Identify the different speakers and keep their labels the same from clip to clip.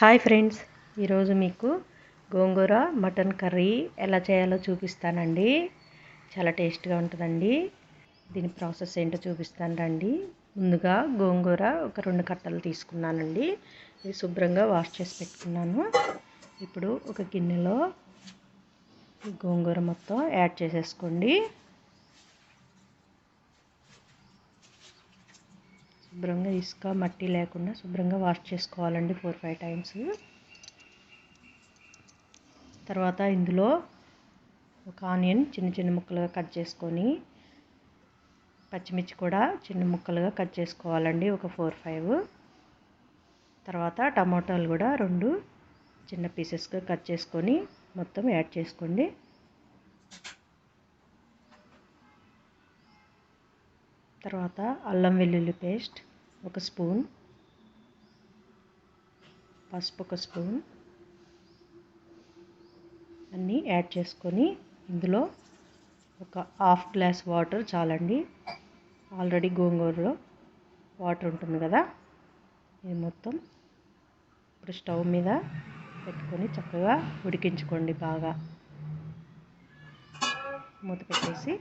Speaker 1: Hi friends, ఈరోజు మీకు గోంగూర mutton curry ఎలా చేయాలో చూపిస్తానండి. చాలా టేస్ట్గా ఉంటుందండి. దీని ప్రాసెస్ ఏంటో చూపిస్తాను రండి. ముందుగా గోంగూర ఒక 2 కట్టలు తీసుకున్నానండి. ఇది శుభ్రంగా వాష్ చేసి పెట్టుకున్నాను. ఇప్పుడు ఒక గిన్నెలో ఈ గోంగూర మొత్తం యాడ్ చేసేసుకోండి. శుభ్రంగా ఇసుక మట్టి లేకుండా శుభ్రంగా వాష్ చేసుకోవాలండి 4-5 టైమ్స్. తర్వాత ఇందులో ఒక ఆనియన్ చిన్న చిన్న ముక్కలుగా కట్ చేసుకొని, పచ్చిమిర్చి కూడా చిన్న ముక్కలుగా కట్ చేసుకోవాలండి, ఒక 4-5. తర్వాత టమాటాలు కూడా 2 చిన్న పీసెస్గా కట్ చేసుకొని మొత్తం యాడ్ చేసుకోండి. తర్వాత అల్లం వెల్లుల్లి పేస్ట్ 1 స్పూన్, పసుపు 1 స్పూన్ అన్నీ యాడ్ చేసుకొని ఇందులో ఒక హాఫ్ గ్లాస్ వాటర్ చాలండి. ఆల్రెడీ గోంగూరలో వాటర్ ఉంటుంది కదా. ఇది మొత్తం ఇప్పుడు స్టవ్ మీద పెట్టుకొని చక్కగా ఉడికించుకోండి. బాగా మూత పెట్టేసి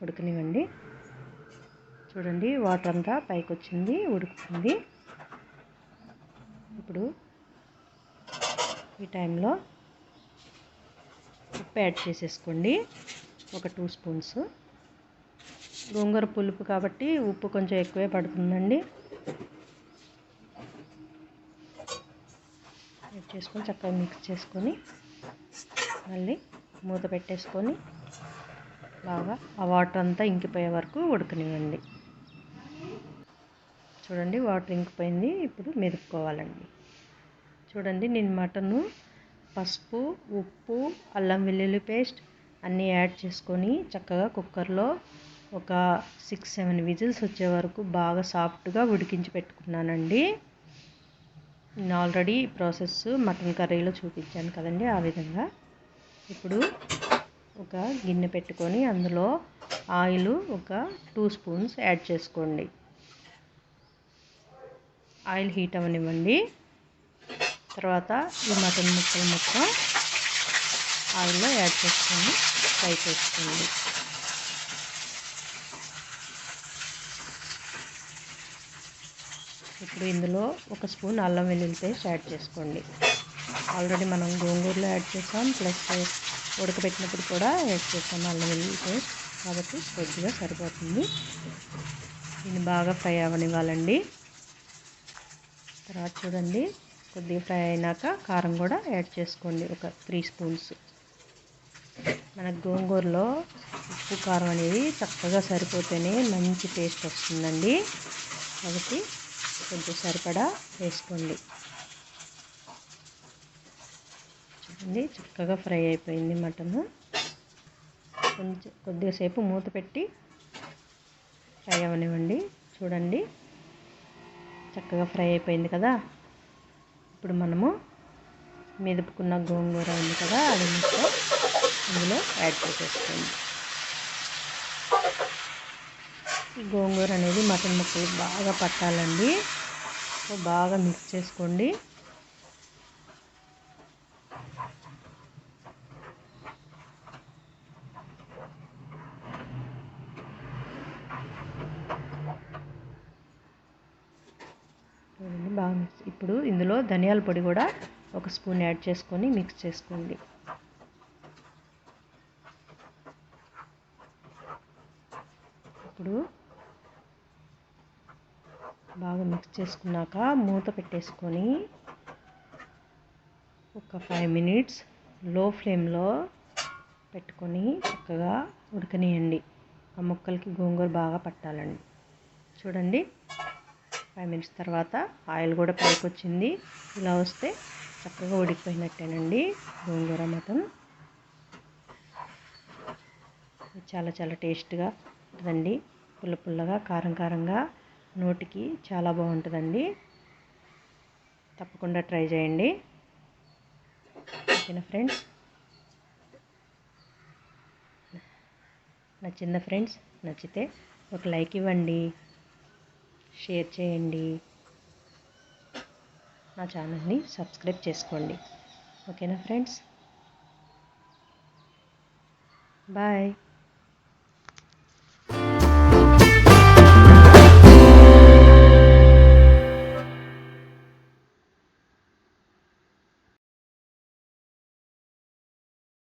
Speaker 1: ఉడకనివ్వండి. చూడండి, వాటర్ అంతా పైకి వచ్చింది, ఉడుకుతుంది. ఇప్పుడు ఈ టైంలో ఉప్పు యాడ్ చేసేసుకోండి, ఒక 2 స్పూన్స్. గోంగూర పులుపు కాబట్టి ఉప్పు కొంచెం ఎక్కువే పడుతుందండి. యాడ్ చేసుకొని చక్కగా మిక్స్ చేసుకొని మళ్ళీ మూత పెట్టేసుకొని బాగా ఆ వాటర్ అంతా ఇంకిపోయే వరకు ఉడకనివ్వండి. చూడండి, వాటర్ ఇంకిపోయింది. ఇప్పుడు మెదుపుకోవాలండి. చూడండి, నేను మటను పసుపు, ఉప్పు, అల్లం వెల్లుల్లి పేస్ట్ అన్నీ యాడ్ చేసుకొని చక్కగా కుక్కర్లో ఒక 6-7 విజిల్స్ వచ్చే వరకు బాగా సాఫ్ట్గా ఉడికించి పెట్టుకున్నానండి. నేను ఆల్రెడీ ఈ ప్రాసెస్ మటన్ కర్రీలో చూపించాను కదండి, ఆ విధంగా. ఇప్పుడు ఒక గిన్నె పెట్టుకొని అందులో ఆయిల్ ఒక 2 స్పూన్స్ యాడ్ చేసుకోండి. ఆయిల్ హీట్ అవ్వనివ్వండి. తర్వాత ఈ మటన్ ముక్కలు మొత్తం ఆయిల్లో యాడ్ చేసుకొని ఫ్రై చేసుకోండి. ఇప్పుడు ఇందులో 1 స్పూన్ అల్లం వెల్లుల్లి పేస్ట్ యాడ్ చేసుకోండి. ఆల్రెడీ మనం గోంగూరలో యాడ్ చేసాం, ప్లస్ ఉడకబెట్టినప్పుడు కూడా యాడ్ చేసాం అల్లం వెల్లుల్లి పేస్ట్, కాబట్టి కొద్దిగా సరిపోతుంది. దీన్ని బాగా ఫ్రై అవ్వనివ్వాలండి. తర్వాత చూడండి, కొద్దిగా ఫ్రై అయినాక కారం కూడా యాడ్ చేసుకోండి, ఒక 3 స్పూన్స్. మన గోంగూరలో ఉప్పు కారం అనేది చక్కగా సరిపోతేనే మంచి టేస్ట్ వస్తుందండి, కాబట్టి కొంచెం సరిపడా వేసుకోండి. చూడండి, చక్కగా ఫ్రై అయిపోయింది మటను. కొద్దిగా సేపు మూత పెట్టి ఫ్రై అవ్వనివ్వండి. చూడండి, చక్కగా ఫ్రై అయిపోయింది కదా. ఇప్పుడు మనము మెదుపుకున్న గోంగూర ఉంది కదా, అది మొత్తం ఇందులో యాడ్ చేసేసుకోండి. ఈ గోంగూర అనేది మటన్ ముక్కలు బాగా పట్టాలండి, బాగా మిక్స్ చేసుకోండి. బాగా మిక్స్. ఇప్పుడు ఇందులో ధనియాల పొడి కూడా 1 స్పూన్ యాడ్ చేసుకొని మిక్స్ చేసుకోండి. ఇప్పుడు బాగా మిక్స్ చేసుకున్నాక మూత పెట్టేసుకొని ఒక 5 మినిట్స్ లో ఫ్లేమ్లో పెట్టుకొని చక్కగా ఉడకనియండి. ఆ ముక్కలకి గోంగూర బాగా పట్టాలండి. చూడండి, 5 మినిట్స్ తర్వాత ఆయిల్ కూడా పైకి వచ్చింది. ఇలా వస్తే చక్కగా ఉడికిపోయినట్టేనండి గోంగూర మటన్. చాలా చాలా టేస్ట్గా ఉంటుందండి, పుల్ల పుల్లగా, కారం కారంగా, నోటికి చాలా బాగుంటుందండి. తప్పకుండా ట్రై చేయండి. ఓకేనా ఫ్రెండ్స్? నచ్చిందా ఫ్రెండ్స్? నచ్చితే ఒక లైక్ ఇవ్వండి, షేర్ చేయండి. నా ఛానల్ని సబ్స్క్రైబ్ చేసుకోండి. ఓకేనా ఫ్రెండ్స్, బాయ్.